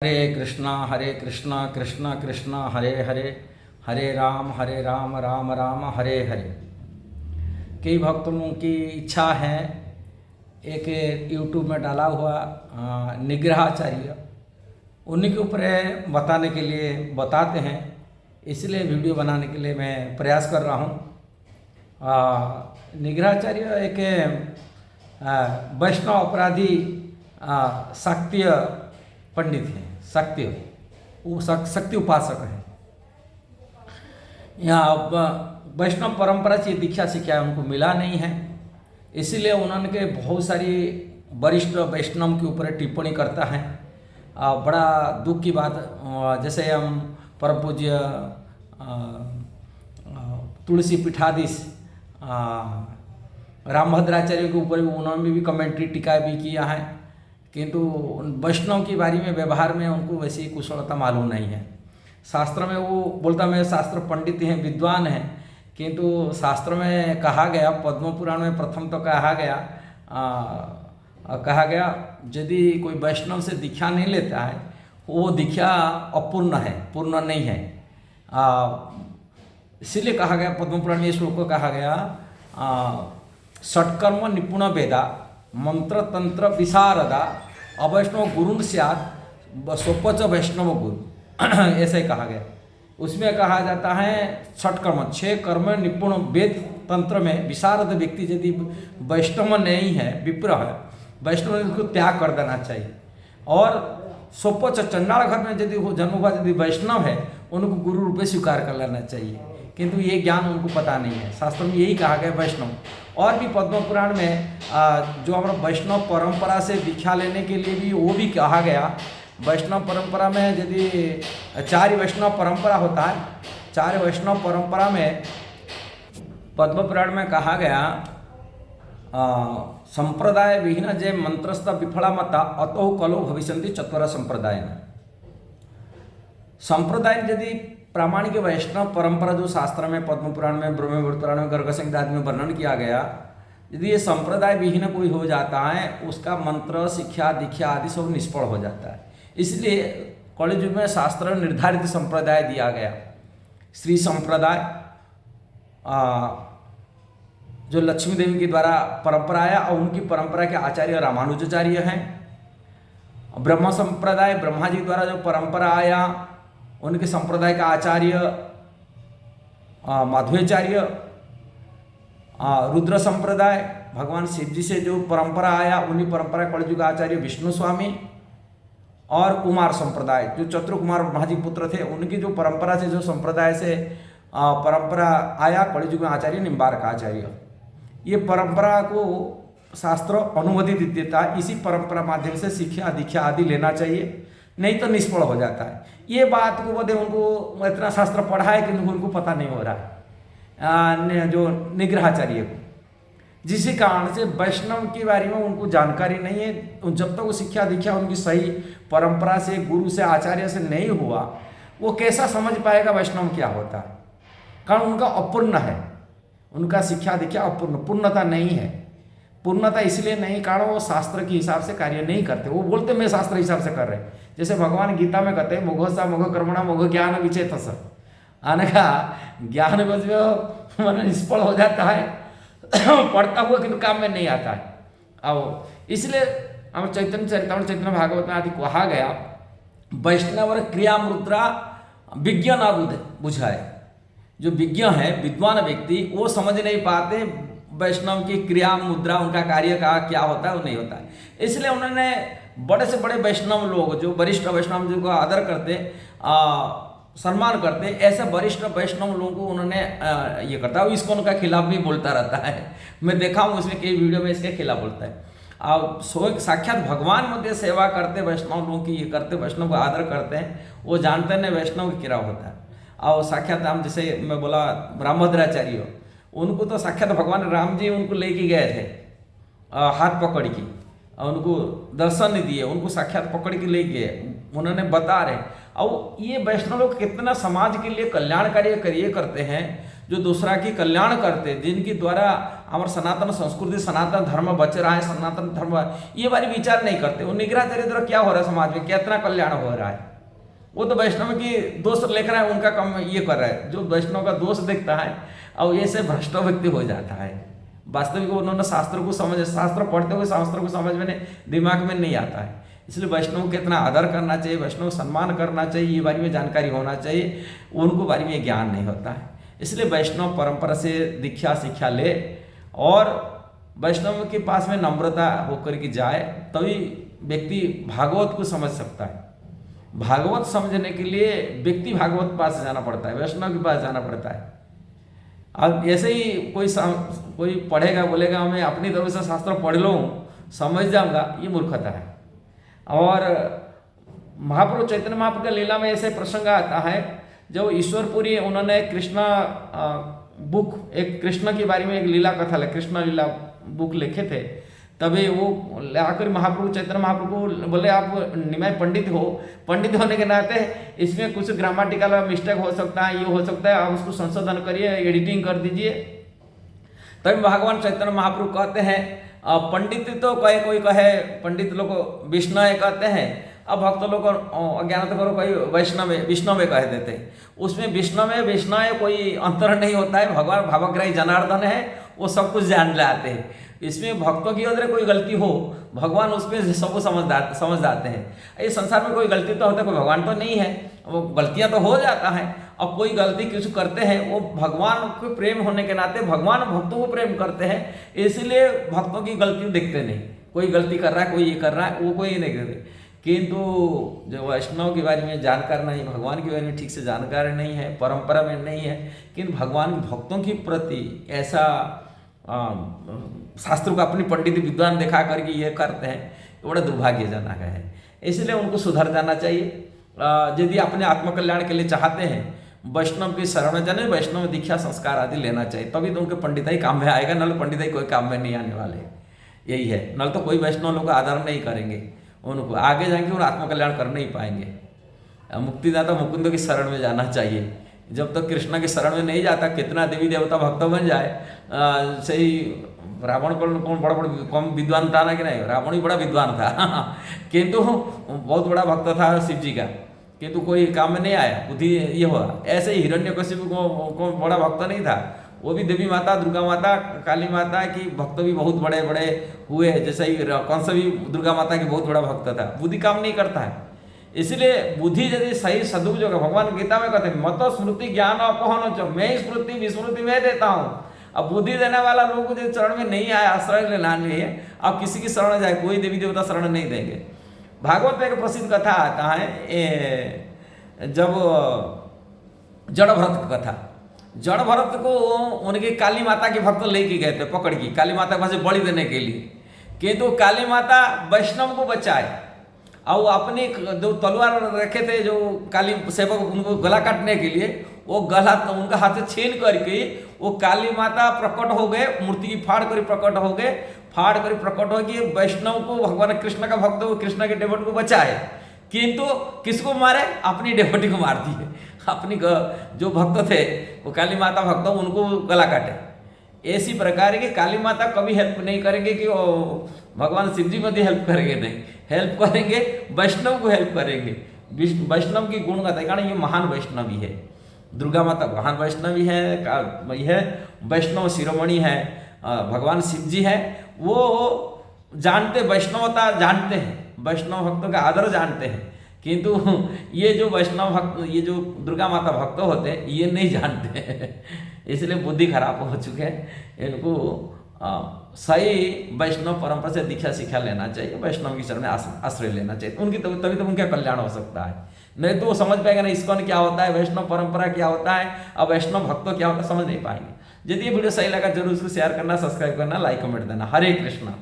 हरे कृष्णा कृष्णा कृष्णा हरे हरे, हरे राम राम राम हरे हरे। कई भक्तों की इच्छा है, एक यूट्यूब में डाला हुआ निग्रहाचार्य, उन्हीं के ऊपर बताने के लिए बताते हैं, इसलिए वीडियो बनाने के लिए मैं प्रयास कर रहा हूँ। निग्रहाचार्य एक वैष्णव अपराधी शाक्तीय पंडित हैं, शक्ति वो शक्ति उपासक है। यहाँ वैष्णव परंपरा से दीक्षा शिक्षा उनको मिला नहीं है, इसीलिए उन्होंने के बहुत सारी वरिष्ठ वैष्णव के ऊपर टिप्पणी करता है। बड़ा दुख की बात, जैसे हम परम पूज्य तुलसी पीठाधीश रामभद्राचार्य के ऊपर उन्होंने भी कमेंट्री टीका भी किया है, किंतु वैष्णव की बारी में व्यवहार में उनको वैसी कुशलता मालूम नहीं है। शास्त्र में वो बोलता मैं शास्त्र पंडित हैं, विद्वान हैं, किंतु शास्त्र में कहा गया, पद्म पुराण में प्रथम तो कहा गया यदि कोई वैष्णव से दीक्षा नहीं लेता है वो दीक्षा अपूर्ण है, पूर्ण नहीं है। इसीलिए कहा गया पद्म पुराण में श्लोक को कहा गया षट्कर्म निपुण वेदा मंत्र तंत्र विशारदा अवैष्णव गुरुन स्यात् स्वपच वैष्णव गुरु ऐसे कहा गया। उसमें कहा जाता है छठ कर्म, 6 कर्म निपुण वेद तंत्र में विशारद व्यक्ति यदि वैष्णव नहीं है, विप्र है, वैष्णव ने उसको त्याग कर देना चाहिए। और स्वपच चंडाल घर में यदि वो जन्म हुआ यदि वैष्णव है उनको गुरु रूप में स्वीकार कर लेना चाहिए, किंतु ये ज्ञान उनको पता नहीं है। शास्त्र में यही कहा गया वैष्णव। और भी पद्म पुराण में जो हमारा वैष्णव परंपरा से दीक्षा लेने के लिए भी वो भी कहा गया। वैष्णव परंपरा में यदि 4 वैष्णव परंपरा होता है, 4 वैष्णव परंपरा में पद्म पुराण में कहा गया संप्रदाय विहीन जे मंत्रस्थ विफला मता अतो कलो भविष्यन्ति चत्वरा संप्रदाय। संप्रदाय यदि प्रामाणिक वैष्णव परंपरा जो शास्त्र में पद्म पुराण में ब्रह्मवृत्त पुराण में गर्ग संहिता आदि में वर्णन किया गया, यदि ये संप्रदाय विहीन कोई हो जाता है उसका मंत्र शिक्षा दीक्षा आदि सब निष्फल हो जाता है। इसलिए कलियुग में शास्त्र निर्धारित संप्रदाय दिया गया। श्री संप्रदाय जो लक्ष्मी देवी के द्वारा परंपरा आया और उनकी परंपरा के आचार्य रामानुजाचार्य हैं। ब्रह्म संप्रदाय ब्रह्मा जी द्वारा जो परंपरा आया उनके संप्रदाय का आचार्य माधवाचार्य। रुद्र संप्रदाय भगवान शिव जी से जो परंपरा आया उन्हीं परंपरा कलियुग आचार्य विष्णु स्वामी। और कुमार संप्रदाय जो चतुर्कुमार ब्रह्मा जी पुत्र थे उनकी जो परंपरा से जो संप्रदाय से परंपरा आया कलियुग में आचार्य निम्बारक आचार्य। ये परंपरा को शास्त्र अनुमति देता है, इसी परंपरा माध्यम से शिक्षा दीक्षा आदि लेना चाहिए, नहीं तो निष्फल हो जाता है। ये बात को बोले उनको इतना शास्त्र पढ़ा है कि उनको पता नहीं हो रहा है जो निग्रहाचार्य को, जिसी कारण से वैष्णव के बारे में उनको जानकारी नहीं है। जब तक वो शिक्षा दीक्षा उनकी सही परंपरा से गुरु से आचार्य से नहीं हुआ वो कैसा समझ पाएगा वैष्णव क्या होता है। कारण उनका अपूर्ण है, उनका शिक्षा दीक्षा अपूर्ण, पूर्णता नहीं है। पूर्णता इसलिए नहीं कारण वो शास्त्र के हिसाब से कार्य नहीं करते। वो बोलते मैं शास्त्र हिसाब से कर रहे, जैसे भगवान गीता में कहते हैं मोघसा मोघ कर्मणा मोघ ज्ञान विचेतस, आने का ज्ञान मन निष्फल हो जाता है, पढ़ता हुआ किंतु काम में नहीं आता है। अब इसलिए हम चैतन्य चरितामृत चैतन्य भागवत में आदि कहा गया वैष्णव क्रिया मुद्रा विज्ञ ना बुझाए। जो विज्ञ है विद्वान व्यक्ति वो समझ नहीं पाते वैष्णव की क्रिया मुद्रा उनका कार्य का क्या होता है वो नहीं होता है। इसलिए उन्होंने बड़े से बड़े वैष्णव लोग जो वरिष्ठ वैष्णव जी को आदर करते सम्मान करते, ऐसे वरिष्ठ वैष्णव लोगों को उन्होंने ये करता है। इसको उनका खिलाफ भी बोलता रहता है, मैं देखा हूँ उसमें कई वीडियो में इसके खिलाफ बोलता है। अब साक्षात भगवान मध्य सेवा करते वैष्णव लोगों की ये करते, वैष्णव को आदर करते हैं, वो जानते हैं वैष्णव की क्या होता है। और साक्षात हम जैसे मैं बोला रामभद्राचार्य, उनको तो साक्षात भगवान राम जी उनको लेके गए थे हाथ पकड़ के, उनको दर्शन दिए, उनको साक्षात पकड़ के ले गए, उन्होंने बता रहे। और ये वैष्णव लोग कितना समाज के लिए कल्याण कार्य करते हैं। जो दूसरा की कल्याण करते, जिनके द्वारा हमारे सनातन संस्कृति सनातन धर्म बच रहा है, सनातन धर्म ये बारे विचार नहीं करते। वो निग्रहचार्य द्वारा क्या हो रहा है समाज में, कितना कल्याण हो रहा है, वो तो वैष्णव की दोष लिख रहा है, उनका कम ये कर रहा है। जो वैष्णव का दोष देखता है और ये से भ्रष्ट व्यक्ति हो जाता है। वास्तविक उन्होंने शास्त्र को समझ, शास्त्र पढ़ते हुए शास्त्र को समझ में दिमाग में नहीं आता है। इसलिए वैष्णव को कितना आदर करना चाहिए, वैष्णव सम्मान करना चाहिए, ये बारे में जानकारी होना चाहिए, उनको बारे में ज्ञान नहीं होता है। इसलिए वैष्णव परंपरा से दीक्षा शिक्षा ले और वैष्णव के पास में नम्रता होकर के जाए, तभी व्यक्ति भागवत को समझ सकता है। भागवत समझने के लिए व्यक्ति भागवत के पास जाना पड़ता है, वैष्णव के पास जाना पड़ता है। अब ऐसे ही कोई पढ़ेगा बोलेगा मैं अपनी तरफ से शास्त्र पढ़ लूँ समझ जाऊंगा, ये मूर्खता है। और महाप्रभु चैतन्य महाप्रभु का लीला में ऐसे प्रसंग आता है, जो ईश्वरपुरी उन्होंने कृष्णा बुक, एक कृष्ण के बारे में एक लीला कथा कृष्ण लीला बुक लिखे थे। तभी वो लाकर महाप्रभु चैतन्य महाप्रभु बोले आप निमाय पंडित हो, पंडित होने के नाते इसमें कुछ ग्रामेटिकल मिस्टेक हो सकता है, ये हो सकता है, आप उसको संशोधन करिए, एडिटिंग कर दीजिए। तभी भगवान चैतन्य महाप्रभु कहते हैं पंडित तो कहे, कोई कहे पंडित लोग विष्णु कहते हैं, अब भक्त लोग अज्ञानता करो कोई विष्णु कह देते हैं। उसमें विष्णु कोई अंतर नहीं होता है। भगवान भावग्राही जनार्दन है, वो सब कुछ जान लाते हैं। इसमें भक्तों की ओर कोई गलती हो, भगवान उसमें सबको समझ जाते हैं। ये संसार में कोई गलती तो होता है, कोई भगवान तो नहीं है, वो गलतियां तो हो जाता है। अब कोई गलती किसी करते हैं, वो भगवान को प्रेम होने के नाते भगवान भक्तों को प्रेम करते हैं, इसलिए भक्तों की गलती देखते नहीं। कोई गलती कर रहा है, कोई ये कर रहा है, वो कोई नहीं करते। किंतु जो वैष्णव के बारे में जानकार नहीं, भगवान के बारे में ठीक से जानकारी नहीं है, परंपरा में नहीं है, किंतु भगवान के भक्तों के प्रति ऐसा शास्त्र को अपनी पंडित विद्वान दिखा करके ये करते हैं, ये बड़ा दुर्भाग्यजनक है। इसलिए उनको सुधर जाना चाहिए। यदि अपने आत्मकल्याण के लिए चाहते हैं, वैष्णव की शरण में जाने, वैष्णव दीक्षा संस्कार आदि लेना चाहिए, तभी तो उनके पंडिताई काम में आएगा, नल पंडिताई कोई काम में नहीं आने वाले। यही है, नल तो कोई वैष्णव लोग आदर नहीं करेंगे, उनको आगे जाएंगे और आत्मकल्याण कर नहीं पाएंगे। मुक्तिदाता मुकुंद की शरण में जाना चाहिए। जब तक कृष्ण की शरण में नहीं जाता, कितना देवी देवता भक्त बन जाए, सही रावण को बड़ा कम विद्वान था ना कि नहीं, रावण ही बड़ा विद्वान था किंतु बहुत बड़ा भक्त था शिव जी का, किंतु कोई काम में नहीं आया, बुद्धि ये हुआ। ऐसे ही हिरण्यकशिपु को बड़ा भक्त नहीं था, वो भी देवी माता, दुर्गा माता, काली माता की भक्त भी बहुत बड़े बड़े हुए हैं। जैसे ही कंस भी दुर्गा माता की बहुत बड़ा भक्त था। बुद्धि काम नहीं करता है, इसलिए बुद्धि यदि सही सदुपयोग, भगवान गीता में कहते हैं मत स्मृति ज्ञान अपहन चो, मैं स्मृति विस्मृति में देता हूँ। अब बुद्धि देने वाला लोग जो चरण में नहीं आया, आश्रय लेना नहीं है, अब किसी की शरण जाए, कोई देवी देवता शरण नहीं देंगे। भागवत में एक प्रसिद्ध कथा आता है, जब जड़ भरत की कथा, जड़ भरत को उनकी काली माता के भक्त लेके गए थे पकड़ की, काली माता के पास बलि देने के लिए, किंतु काली माता वैष्णव को बचाए और अपने जो तलवार रखे थे जो काली सेवक उनको गला काटने के लिए, वो गला उनका हाथ से छीन करके वो काली माता प्रकट हो गए, मूर्ति की फाड़ कर प्रकट हो गए, फाड़ कर प्रकट हो गए, वैष्णव को, भगवान कृष्ण का भक्त को, कृष्ण के डेवट को बचाए। किंतु किसको मारे? अपनी डेवटी को मार दिए। अपनी जो भक्त थे वो काली माता भक्त, उनको गला काटे। ऐसी प्रकार की काली माता कभी हेल्प नहीं करेंगे कि भगवान शिव जी में हेल्प करेंगे, नहीं हेल्प करेंगे, वैष्णव को हेल्प करेंगे। वैष्णव की गुण गाथा, कारण ये महान वैष्णवी है, दुर्गा माता महान वैष्णवी है, वैष्णव शिरोमणि है, भगवान शिव जी है, वो जानते, वैष्णवता जानते हैं, वैष्णव भक्तों का आदर जानते हैं। किंतु ये जो वैष्णव भक्त, ये जो दुर्गा माता भक्त होते हैं, ये नहीं जानते इसलिए बुद्धि खराब हो चुके हैं। इनको सही वैष्णव परंपरा से दीक्षा शिक्षा लेना चाहिए, वैष्णव की शरण में आश्रय लेना चाहिए, उनकी तभी तो उनका कल्याण हो सकता है। नहीं तो वो समझ पाएगा ना इस्कॉन क्या होता है, वैष्णव परंपरा क्या होता है, अब वैष्णव भक्तों क्या होता है, समझ नहीं पाएंगे। यदि ये वीडियो सही लगा जरूर उसको शेयर करना, सब्सक्राइब करना, लाइक कमेंट देना। हरे कृष्णा।